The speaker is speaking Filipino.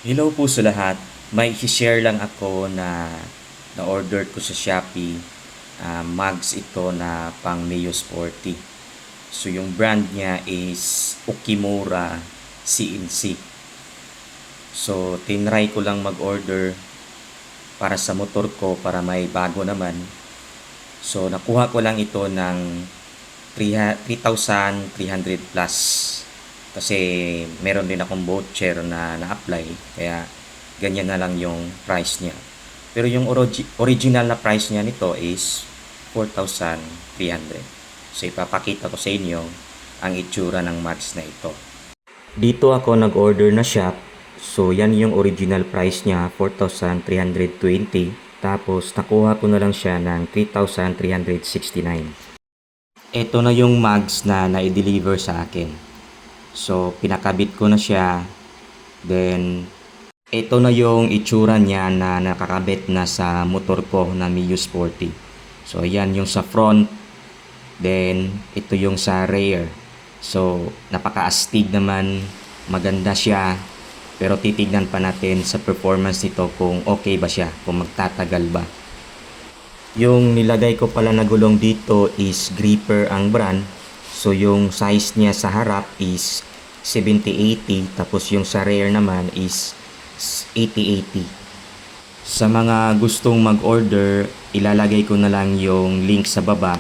Hello po sa lahat. May i-share lang ako na na-order ko sa Shopee. Mugs ito na pang Neo Sporty. So yung brand niya is Okimura CNC. So tinry ko lang mag-order para sa motor ko para may bago naman. So nakuha ko lang ito ng 3,300 plus. Kasi meron din akong voucher na na-apply. Kaya ganyan na lang yung price niya. Pero yung original na price niya nito is 4,300. So ipapakita ko sa inyo ang itsura ng mags na ito. Dito ako nag-order na shop. So yan yung original price niya, 4,320. Tapos nakuha ko na lang siya ng 3,369. Ito na yung mags na na-deliver sa akin. So, pinakabit ko na siya. Then, ito na yung itsura niya na nakakabit na sa motor ko na Mio Sporty. So, ayan yung sa front. Then, ito yung sa rear. So, napaka-astig naman. Maganda siya. Pero titignan pa natin sa performance nito kung okay ba siya, kung magtatagal ba. Yung nilagay ko pala na gulong dito is Gripper ang brand. So yung size niya sa harap is 70-80, tapos yung sa rear naman is 80-80. Sa mga gustong mag-order, ilalagay ko na lang yung link sa baba